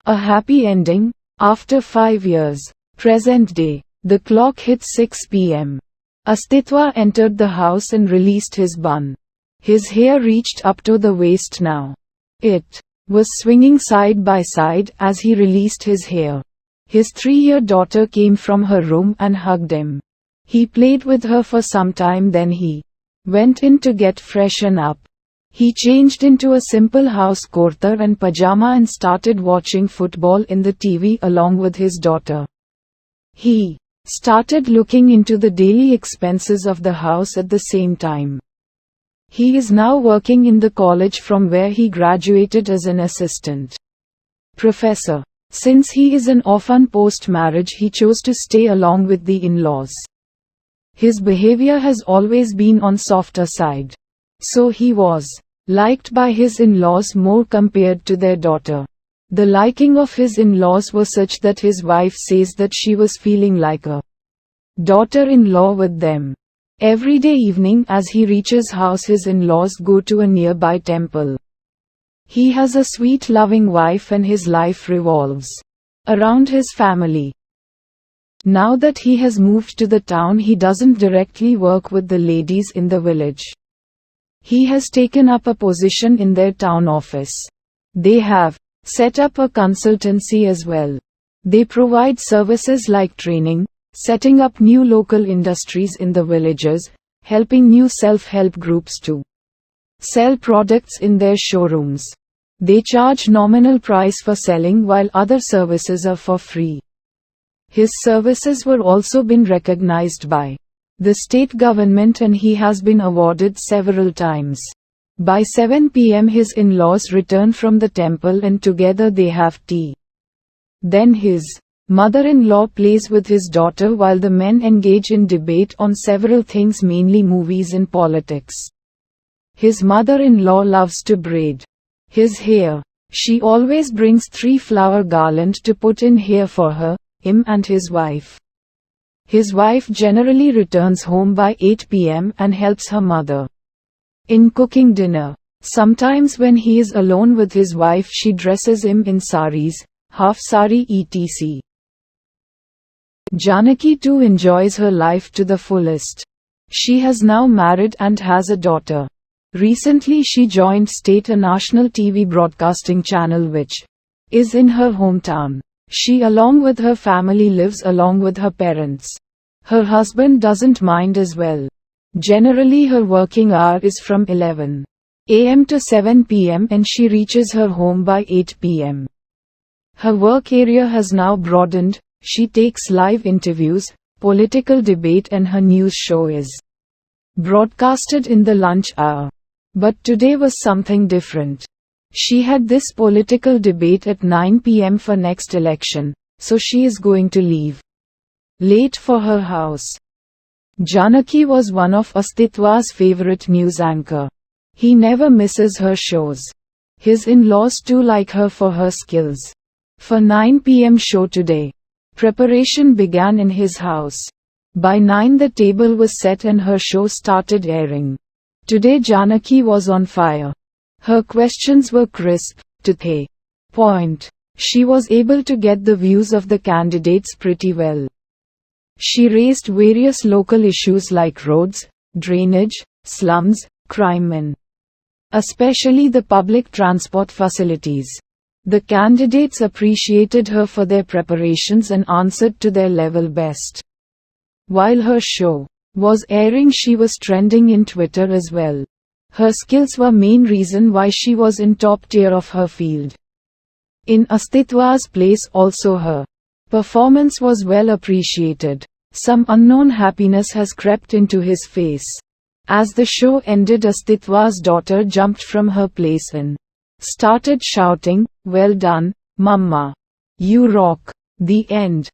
A happy ending. After 5 years. Present day. The clock hit 6 p.m. Astitwa entered the house and released his bun. His hair reached up to the waist now. It was swinging side by side as he released his hair. His 3-year daughter came from her room and hugged him. He played with her for some time, then he went in to get freshen up. He changed into a simple house kurta and pajama and started watching football in the TV along with his daughter. He started looking into the daily expenses of the house at the same time. He is now working in the college from where he graduated as an assistant professor. Since he is an orphan post-marriage, he chose to stay along with the in-laws. His behavior has always been on softer side. So he was liked by his in-laws more compared to their daughter. The liking of his in-laws was such that his wife says that she was feeling like a daughter-in-law with them. Every day evening as he reaches house, his in-laws go to a nearby temple. He has a sweet loving wife and his life revolves around his family. Now that he has moved to the town, he doesn't directly work with the ladies in the village. He has taken up a position in their town office. They have set up a consultancy as well. They provide services like training, setting up new local industries in the villages, helping new self-help groups to sell products in their showrooms. They charge nominal price for selling while other services are for free. His services were also been recognized by the state government and he has been awarded several times. By 7 p.m. his in-laws return from the temple and together they have tea. Then his mother-in-law plays with his daughter while the men engage in debate on several things, mainly movies and politics. His mother-in-law loves to braid his hair. She always brings 3 flower garland to put in hair for him and his wife. His wife generally returns home by 8 p.m. and helps her mother in cooking dinner. Sometimes when he is alone with his wife, she dresses him in saris, half sari etc. Janaki too enjoys her life to the fullest. She has now married and has a daughter. Recently she joined State, a national TV broadcasting channel which is in her hometown. She along with her family lives along with her parents. Her husband doesn't mind as well. Generally her working hour is from 11 a.m. to 7 p.m. and she reaches her home by 8 p.m. Her work area has now broadened. She takes live interviews, political debate and her news show is broadcasted in the lunch hour. But today was something different. She had this political debate at 9 p.m. for next election, so she is going to leave late for her house. Janaki was one of Astitwa's favorite news anchor. He never misses her shows. His in-laws too like her for her skills. For 9 p.m. show today, preparation began in his house. By 9 the table was set and her show started airing. Today Janaki was on fire. Her questions were crisp, to the point. She was able to get the views of the candidates pretty well. She raised various local issues like roads, drainage, slums, crime and especially the public transport facilities. The candidates appreciated her for their preparations and answered to their level best. While her show was airing, she was trending in Twitter as well. Her skills were main reason why she was in top tier of her field. In Astitwa's place also her performance was well appreciated. Some unknown happiness has crept into his face. As the show ended, Astitwa's daughter jumped from her place and started shouting, "Well done, Mama. You rock." The end.